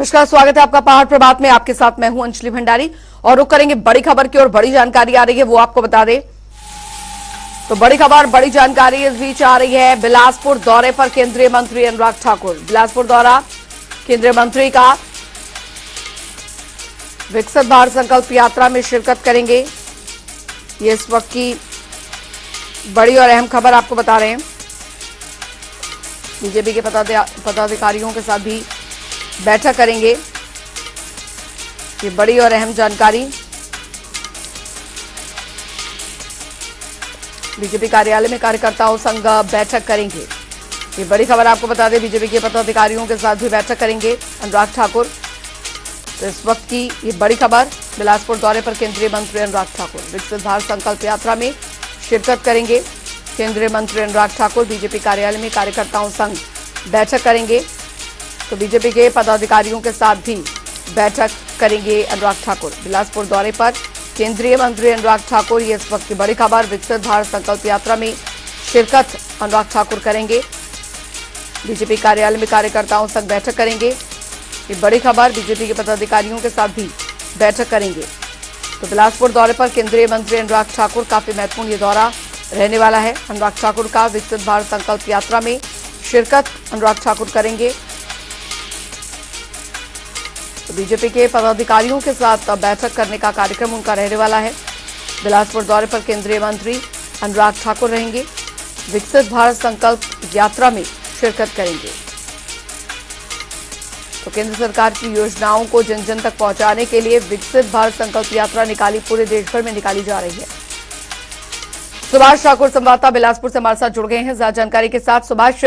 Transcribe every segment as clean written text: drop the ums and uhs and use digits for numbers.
नमस्कार, स्वागत है आपका पहाड़ प्रभात में। आपके साथ मैं हूं अंजलि भंडारी और रुक करेंगे बड़ी खबर की और बड़ी जानकारी आ रही है वो आपको बता दें। तो बड़ी खबर, बड़ी जानकारी इस बीच आ रही है। बिलासपुर दौरे पर केंद्रीय मंत्री अनुराग ठाकुर। बिलासपुर दौरा केंद्रीय मंत्री का। विकसित भारत संकल्प यात्रा में शिरकत करेंगे। ये इस वक्त की बड़ी और अहम खबर आपको बता रहे हैं। बीजेपी के पदाधिकारियों के साथ भी बैठक करेंगे। ये बड़ी और अहम जानकारी। बीजेपी कार्यालय में कार्यकर्ताओं संग बैठक करेंगे। ये बड़ी खबर आपको बता दें, बीजेपी के पदाधिकारियों के साथ भी बैठक करेंगे अनुराग ठाकुर। तो इस वक्त की ये बड़ी खबर, बिलासपुर दौरे पर केंद्रीय मंत्री अनुराग ठाकुर। विकसित भारत संकल्प यात्रा में शिरकत करेंगे केंद्रीय मंत्री अनुराग ठाकुर। बीजेपी कार्यालय में कार्यकर्ताओं संग बैठक करेंगे। तो बीजेपी के पदाधिकारियों के साथ भी बैठक करेंगे अनुराग ठाकुर। बिलासपुर दौरे पर केंद्रीय मंत्री अनुराग ठाकुर। ये इस वक्त की बड़ी खबर, विकसित भारत संकल्प यात्रा में शिरकत अनुराग ठाकुर करेंगे। बीजेपी कार्यालय में कार्यकर्ताओं संग बैठक करेंगे। ये बड़ी खबर, बीजेपी के पदाधिकारियों के साथ भी बैठक करेंगे। तो बिलासपुर दौरे पर केंद्रीय मंत्री अनुराग ठाकुर, काफी महत्वपूर्ण ये दौरा रहने वाला है अनुराग ठाकुर का। विकसित भारत संकल्प यात्रा में शिरकत अनुराग ठाकुर करेंगे। तो बीजेपी के पदाधिकारियों के साथ बैठक करने का कार्यक्रम उनका रहने वाला है। बिलासपुर दौरे पर केंद्रीय मंत्री अनुराग ठाकुर रहेंगे। विकसित भारत संकल्प यात्रा में शिरकत करेंगे। तो केंद्र सरकार की योजनाओं को जन जन तक पहुंचाने के लिए विकसित भारत संकल्प यात्रा पूरे देश भर में निकाली जा रही है। सुभाष ठाकुर संवाददाता बिलासपुर से हमारे साथ जुड़ गए हैं ज्यादा जानकारी के साथ। सुभाष,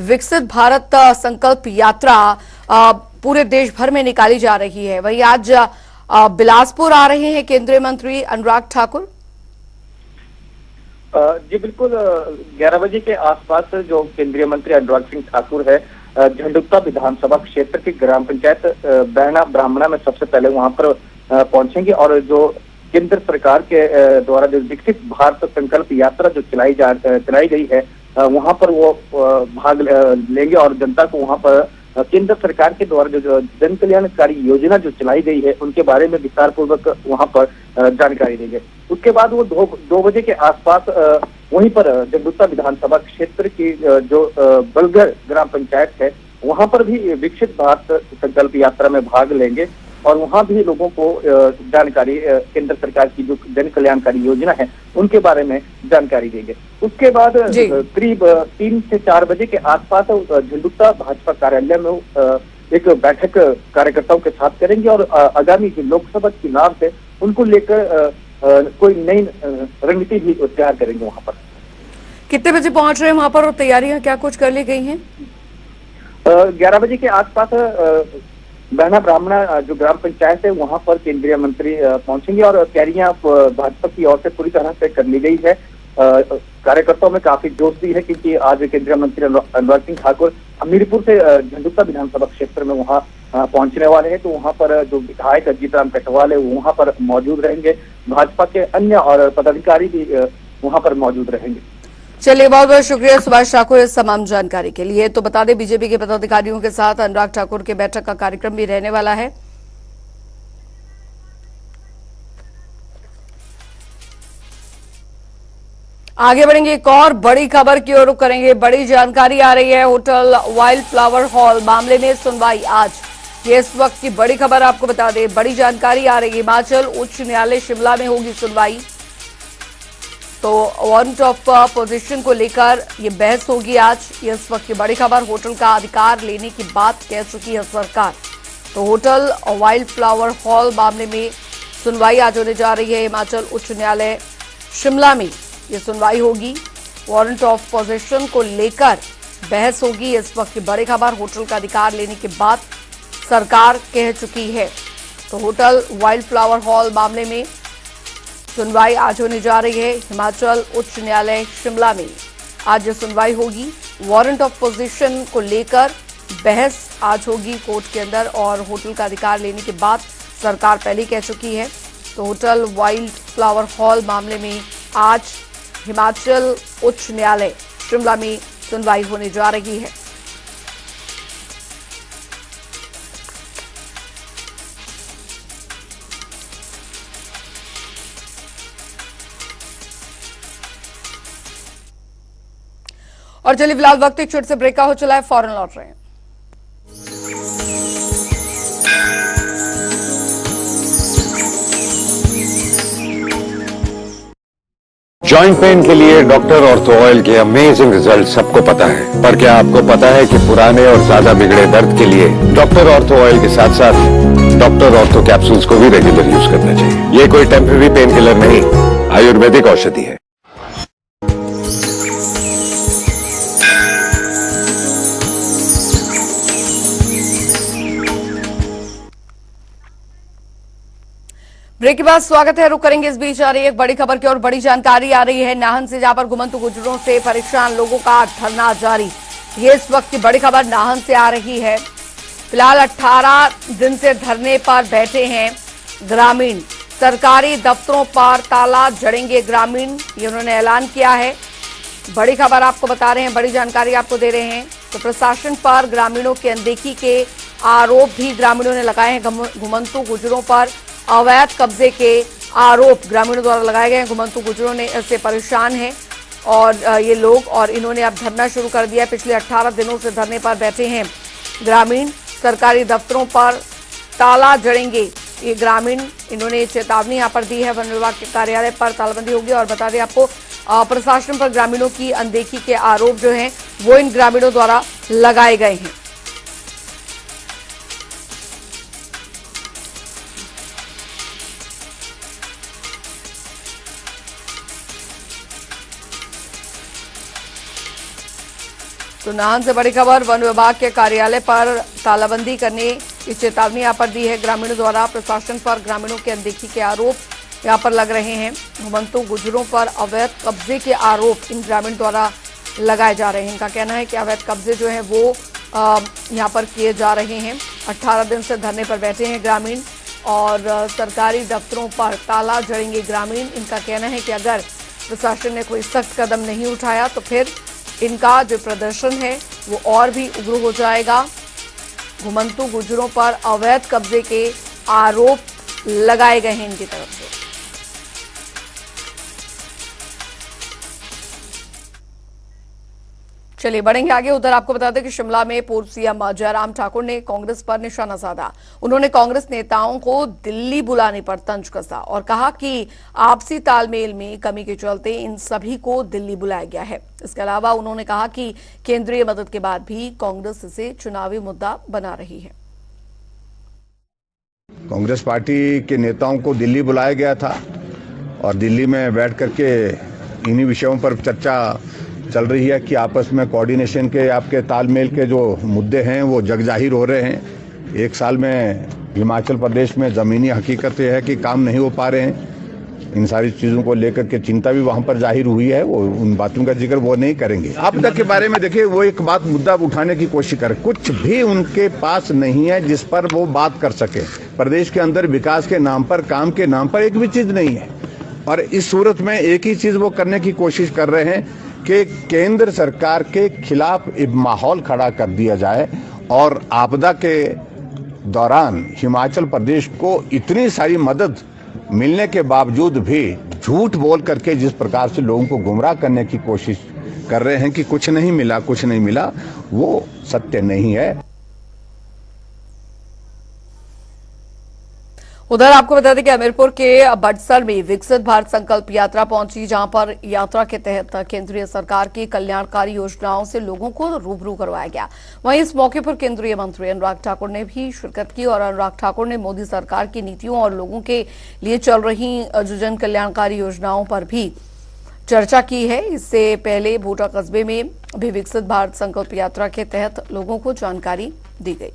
विकसित भारत संकल्प यात्रा पूरे देश भर में निकाली जा रही है, वही आज बिलासपुर आ रहे हैं केंद्रीय मंत्री अनुराग ठाकुर। जी बिल्कुल, 11 बजे के आसपास जो केंद्रीय मंत्री अनुराग सिंह ठाकुर है, झंडुता विधानसभा क्षेत्र की ग्राम पंचायत बहना ब्राह्मणा में सबसे पहले वहां पर पहुंचेंगे और जो केंद्र सरकार के द्वारा जो विकसित भारत संकल्प यात्रा जो चलाई गई है, वहां पर वो भाग लेंगे और जनता को वहां पर केंद्र सरकार के द्वारा जो जन कल्याणकारी योजना जो चलाई गई है उनके बारे में विस्तार पूर्वक वहां पर जानकारी देंगे। उसके बाद वो 2 बजे के आसपास वहीं पर झंडुता विधानसभा क्षेत्र की जो बलगढ़ ग्राम पंचायत है, वहां पर भी विकसित भारत संकल्प यात्रा में भाग लेंगे और वहां भी लोगों को जानकारी केंद्र सरकार की जो जन कल्याणकारी योजना है उनके बारे में जानकारी देंगे। उसके बाद करीब 3 से 4 बजे के आसपास झंडुता भाजपा कार्यालय में एक बैठक कार्यकर्ताओं के साथ करेंगे और आगामी जो लोकसभा चुनाव है उनको लेकर कोई नई रणनीति भी तैयार करेंगे। वहां पर कितने बजे पहुंच रहे हैं वहां पर और तैयारियां क्या कुछ कर ली गई हैं? 11 बजे के आसपास बहना ब्राह्मणा जो ग्राम पंचायत है वहां पर केंद्रीय मंत्री पहुंचेंगे और तैयारियां भाजपा की ओर से पूरी तरह से कर ली गई है। कार्यकर्ताओं में काफी जोश भी है क्योंकि आज केंद्रीय मंत्री अनुराग सिंह ठाकुर हमीरपुर से झंडुता विधानसभा क्षेत्र में वहां पहुंचने वाले हैं। तो वहां पर जो विधायक जीतराम कटवाल है वो वहां पर मौजूद रहेंगे। भाजपा के अन्य और पदाधिकारी भी वहां पर मौजूद रहेंगे। चलिए, बहुत बहुत शुक्रिया सुभाष ठाकुर इस तमाम जानकारी के लिए। तो बता दें, बीजेपी के पदाधिकारियों के साथ अनुराग ठाकुर के बैठक का कार्यक्रम भी रहने वाला है। आगे बढ़ेंगे, एक और बड़ी खबर की ओर रुख करेंगे। बड़ी जानकारी आ रही है, होटल वाइल्ड फ्लावर हॉल मामले में सुनवाई आज। ये इस वक्त की बड़ी खबर आपको बता दें, बड़ी जानकारी आ रही है। हिमाचल उच्च न्यायालय शिमला में होगी सुनवाई। तो वारंट ऑफ पोजीशन को लेकर ये बहस होगी आज। ये इस वक्त की बड़ी खबर, होटल का अधिकार लेने की बात कह चुकी है सरकार। तो होटल वाइल्ड फ्लावर हॉल मामले में सुनवाई आज होने जा रही है। हिमाचल उच्च न्यायालय शिमला में ये सुनवाई होगी। वारंट ऑफ पोजीशन को लेकर बहस होगी। इस वक्त की बड़ी खबर, होटल का अधिकार लेने के बाद सरकार कह चुकी है। तो होटल वाइल्ड फ्लावर हॉल मामले में सुनवाई आज होने जा रही है। हिमाचल उच्च न्यायालय शिमला में आज सुनवाई होगी। वारंट ऑफ पोजीशन को लेकर बहस आज होगी कोर्ट के अंदर और होटल का अधिकार लेने के बाद सरकार पहले कह चुकी है। तो होटल वाइल्ड फ्लावर हॉल मामले में आज हिमाचल उच्च न्यायालय शिमला में सुनवाई होने जा रही है। और चलिए फिलहाल वक्त एक छोटे से ब्रेक का हो चला है, फौरन लौट रहे हैं। जॉइंट पेन के लिए डॉक्टर ऑर्थो ऑयल के अमेजिंग रिजल्ट सबको पता है, पर क्या आपको पता है कि पुराने और ज्यादा बिगड़े दर्द के लिए डॉक्टर ऑर्थो ऑयल के साथ साथ डॉक्टर ऑर्थो कैप्सूल्स को भी रेगुलर यूज करना चाहिए। ये कोई टेम्पररी पेन किलर नहीं, आयुर्वेदिक औषधि है। ब्रेक के बाद स्वागत है, रुक करेंगे। इस बीच आ रही है एक बड़ी खबर की और बड़ी जानकारी आ रही है नाहन से, जहां पर घुमंतु गुजरों से परेशान लोगों का धरना जारी। ये इस वक्त की बड़ी खबर नाहन से आ रही है। फिलहाल 18 दिन से धरने पर बैठे हैं ग्रामीण। सरकारी दफ्तरों पर ताला जड़ेंगे ग्रामीण, ये उन्होंने ऐलान किया है। बड़ी खबर आपको बता रहे हैं, बड़ी जानकारी आपको दे रहे हैं। तो प्रशासन पर ग्रामीणों की अनदेखी के आरोप भी ग्रामीणों ने लगाए हैं। घुमंतु गुजरों पर अवैध कब्जे के आरोप ग्रामीणों द्वारा लगाए गए हैं। घुमंतु गुजरों ने इससे परेशान हैं और ये लोग, और इन्होंने अब धरना शुरू कर दिया है। पिछले 18 दिनों से धरने पर बैठे हैं ग्रामीण। सरकारी दफ्तरों पर ताला जड़ेंगे ये ग्रामीण, इन्होंने चेतावनी यहाँ पर दी है। वन विभाग के कार्यालय पर तालाबंदी होगी। और बता दें आपको, प्रशासन पर ग्रामीणों की अनदेखी के आरोप जो हैं वो इन ग्रामीणों द्वारा लगाए गए हैं। तो नाहन से बड़ी खबर, वन विभाग के कार्यालय पर तालाबंदी करने की चेतावनी यहाँ पर दी है ग्रामीणों द्वारा। प्रशासन पर ग्रामीणों की अनदेखी के आरोप यहाँ पर लग रहे हैं। घुमंतु गुजरों पर अवैध कब्जे के आरोप इन ग्रामीण द्वारा लगाए जा रहे हैं। इनका कहना है कि अवैध कब्जे जो हैं वो यहाँ पर किए जा रहे हैं। 18 दिन से धरने पर बैठे हैं ग्रामीण और सरकारी दफ्तरों पर ताला जड़ेंगे ग्रामीण। इनका कहना है कि अगर प्रशासन ने कोई सख्त कदम नहीं उठाया तो फिर इनका जो प्रदर्शन है वो और भी उग्र हो जाएगा। घुमंतु गुजरों पर अवैध कब्जे के आरोप लगाए गए हैं इनकी तरफ से। चलिए बढ़ेंगे आगे। उधर आपको बता दें कि शिमला में पूर्व सीएम जयराम ठाकुर ने कांग्रेस पर निशाना साधा। उन्होंने कांग्रेस नेताओं को दिल्ली बुलाने पर तंज कसा और कहा कि आपसी तालमेल में कमी के चलते इन सभी को दिल्ली बुलाया गया है। इसके अलावा उन्होंने कहा कि केंद्रीय मदद के बाद भी कांग्रेस इसे चुनावी मुद्दा बना रही है। कांग्रेस पार्टी के नेताओं को दिल्ली बुलाया गया था और दिल्ली में बैठ करके इन्हीं विषयों पर चर्चा चल रही है कि आपस में कोऑर्डिनेशन के, आपके तालमेल के जो मुद्दे हैं वो जग जाहिर हो रहे हैं। एक साल में हिमाचल प्रदेश में ज़मीनी हकीकत यह है कि काम नहीं हो पा रहे हैं। इन सारी चीज़ों को लेकर के चिंता भी वहाँ पर जाहिर हुई है। वो उन बातों का जिक्र वो नहीं करेंगे। आपदा के बारे में देखिए, वो एक बात मुद्दा उठाने की कोशिश करें, कुछ भी उनके पास नहीं है जिस पर वो बात कर सके। प्रदेश के अंदर विकास के नाम पर, काम के नाम पर एक भी चीज़ नहीं है। और इस सूरत में एक ही चीज़ वो करने की कोशिश कर रहे हैं कि केंद्र सरकार के खिलाफ एक माहौल खड़ा कर दिया जाए और आपदा के दौरान हिमाचल प्रदेश को इतनी सारी मदद मिलने के बावजूद भी झूठ बोल करके जिस प्रकार से लोगों को गुमराह करने की कोशिश कर रहे हैं कि कुछ नहीं मिला, कुछ नहीं मिला, वो सत्य नहीं है। उधर आपको बता दें कि हमीरपुर के बड़सर में विकसित भारत संकल्प यात्रा पहुंची, जहां पर यात्रा के तहत केंद्रीय सरकार की कल्याणकारी योजनाओं से लोगों को रूबरू करवाया गया। वहीं इस मौके पर केंद्रीय मंत्री अनुराग ठाकुर ने भी शिरकत की और अनुराग ठाकुर ने मोदी सरकार की नीतियों और लोगों के लिए चल रही जो जन कल्याणकारी योजनाओं पर भी चर्चा की है। इससे पहले भोटा कस्बे में भी विकसित भारत संकल्प यात्रा के तहत लोगों को जानकारी दी गई।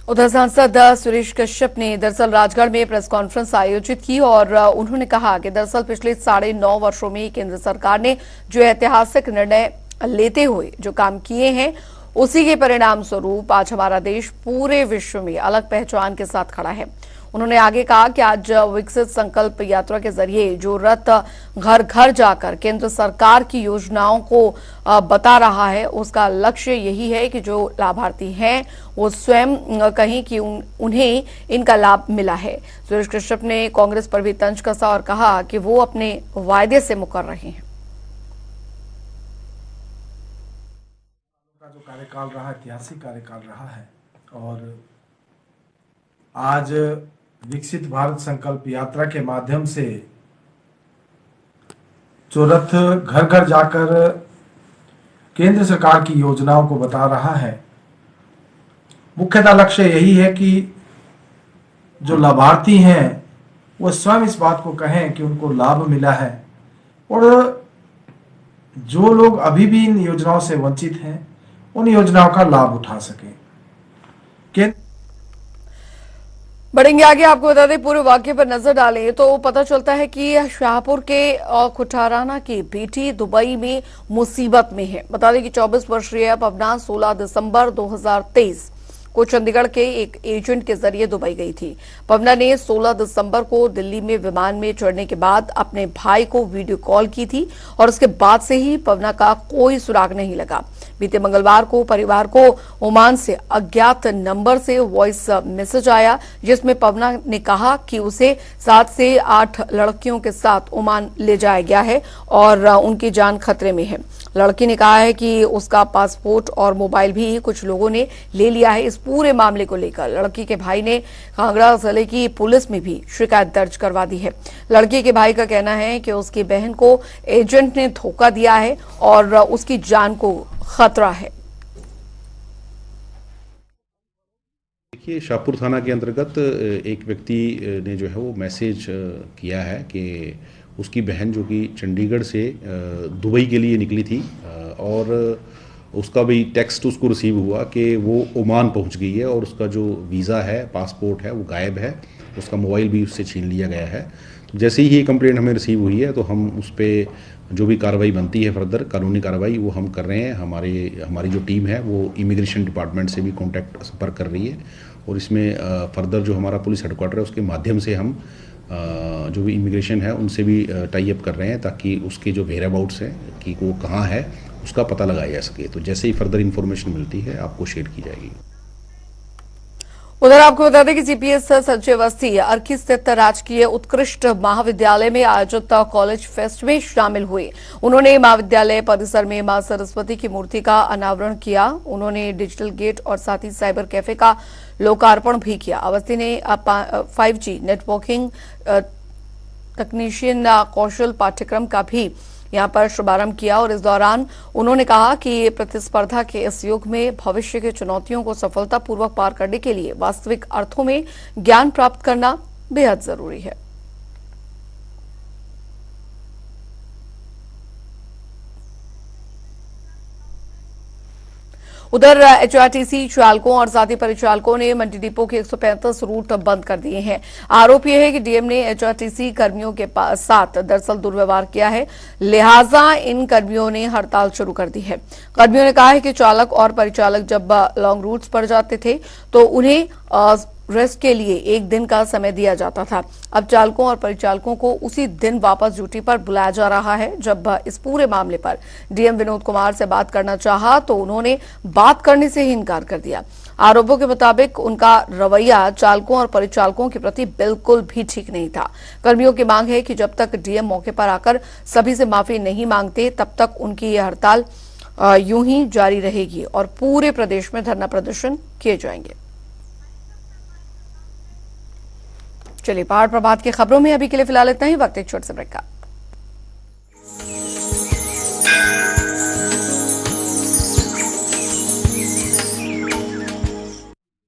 उधर सांसद सुरेश कश्यप ने दरअसल राजगढ़ में प्रेस कॉन्फ्रेंस आयोजित की और उन्होंने कहा कि दरअसल पिछले 9.5 वर्षों में केंद्र सरकार ने जो ऐतिहासिक निर्णय लेते हुए जो काम किए हैं उसी के परिणाम स्वरूप आज हमारा देश पूरे विश्व में अलग पहचान के साथ खड़ा है। उन्होंने आगे कहा कि आज विकसित संकल्प यात्रा के जरिए जो रथ घर घर जाकर केंद्र सरकार की योजनाओं को बता रहा है, उसका लक्ष्य यही है कि जो लाभार्थी हैं वो स्वयं कहें कि उन्हें इनका लाभ मिला है। सुरेश कश्यप ने कांग्रेस पर भी तंज कसा और कहा कि वो अपने वायदे से मुकर रहे हैं। जो कार्यकाल रहा, ऐतिहासिक कार्यकाल रहा है और आज विकसित भारत संकल्प यात्रा के माध्यम से जो रथ घर घर जाकर केंद्र सरकार की योजनाओं को बता रहा है, मुख्यतः लक्ष्य यही है कि जो लाभार्थी हैं वो स्वयं इस बात को कहें कि उनको लाभ मिला है और जो लोग अभी भी इन योजनाओं से वंचित हैं उन योजनाओं का लाभ उठा सकें। बढ़ेंगे आगे। आपको बता दें, पूरे वाक्य पर नजर डालें तो पता चलता है कि शाहपुर के खुटाराना की बेटी दुबई में मुसीबत में है। बता दें कि 24 वर्षीय पवना 16 दिसंबर 2023 को चंडीगढ़ के एक एजेंट के जरिए दुबई गई थी। पवना ने 16 दिसंबर को दिल्ली में विमान में चढ़ने के बाद अपने भाई को वीडियो कॉल की थी और उसके बाद से ही पवना का कोई सुराग नहीं लगा। बीते मंगलवार को परिवार को ओमान से अज्ञात नंबर से वॉइस मैसेज आया, जिसमें पवना ने कहा कि उसे 7 से 8 लड़कियों के साथ ओमान ले जाया गया है और उनकी जान खतरे में है। लड़की ने कहा है कि उसका पासपोर्ट और मोबाइल भी कुछ लोगों ने ले लिया है। इस पूरे मामले को लेकर लड़की के भाई ने कांगड़ा जिले की पुलिस में भी शिकायत दर्ज करवा दी है। लड़की के भाई का कहना है कि उसकी बहन को एजेंट ने धोखा दिया है और उसकी जान को खतरा है। देखिए, शाहपुर थाना के अंतर्गत एक व्यक्ति ने जो है वो मैसेज किया है कि उसकी बहन जो कि चंडीगढ़ से दुबई के लिए निकली थी और उसका भी टेक्स्ट उसको रिसीव हुआ कि वो ओमान पहुंच गई है और उसका जो वीज़ा है, पासपोर्ट है, वो गायब है, उसका मोबाइल भी उससे छीन लिया गया है। तो जैसे ही ये कंप्लेंट हमें रिसीव हुई है तो हम उस पर जो भी कार्रवाई बनती है, फर्दर कानूनी कार्रवाई, वो हम कर रहे हैं। हमारी जो टीम है वो इमिग्रेशन डिपार्टमेंट से भी कॉन्टैक्ट संपर्क कर रही है और इसमें फर्दर जो हमारा पुलिस हेडक्वार्टर है उसके माध्यम से हम जो भी इमिग्रेशन है उनसे भी टाई अप कर रहे हैं ताकि उसके जो वेयर अबाउट्स हैं कि वो कहाँ है उसका पता लगाया जा सके। तो जैसे ही फर्दर इन्फॉर्मेशन मिलती है आपको शेयर की जाएगी। उधर आपको बता दें कि जीपीएस संजय अवस्थी अर्की स्थित राजकीय उत्कृष्ट महाविद्यालय में आयोजित कॉलेज फेस्ट में शामिल हुए। उन्होंने महाविद्यालय परिसर में मां सरस्वती की मूर्ति का अनावरण किया। उन्होंने डिजिटल गेट और साथ ही साइबर कैफे का लोकार्पण भी किया। अवस्थी ने 5G नेटवर्किंग तकनीशियन कौशल पाठ्यक्रम का भी यहां पर शुभारंभ किया और इस दौरान उन्होंने कहा कि प्रतिस्पर्धा के इस युग में भविष्य की चुनौतियों को सफलतापूर्वक पार करने के लिए वास्तविक अर्थों में ज्ञान प्राप्त करना बेहद जरूरी है। उधर एचआरटीसी चालकों और साथी परिचालकों ने मंडी डिपो के 135 रूट बंद कर दिए हैं। आरोप यह है कि डीएम ने एचआरटीसी कर्मियों के साथ दरअसल दुर्व्यवहार किया है, लिहाजा इन कर्मियों ने हड़ताल शुरू कर दी है। कर्मियों ने कहा है कि चालक और परिचालक जब लॉन्ग रूट्स पर जाते थे तो उन्हें रेस्ट के लिए 1 दिन का समय दिया जाता था। अब चालकों और परिचालकों को उसी दिन वापस ड्यूटी पर बुलाया जा रहा है। जब इस पूरे मामले पर डीएम विनोद कुमार से बात करना चाहा तो उन्होंने बात करने से ही इनकार कर दिया। आरोपों के मुताबिक उनका रवैया चालकों और परिचालकों के प्रति बिल्कुल भी ठीक नहीं था। कर्मियों की मांग है कि जब तक डीएम मौके पर आकर सभी से माफी नहीं मांगते तब तक उनकी यह हड़ताल यूं ही जारी रहेगी और पूरे प्रदेश में धरना प्रदर्शन किए जाएंगे। चलिए, पहाड़ प्रभात की खबरों में अभी के लिए फिलहाल इतना ही। वक्त एक छोटे से ब्रेक का।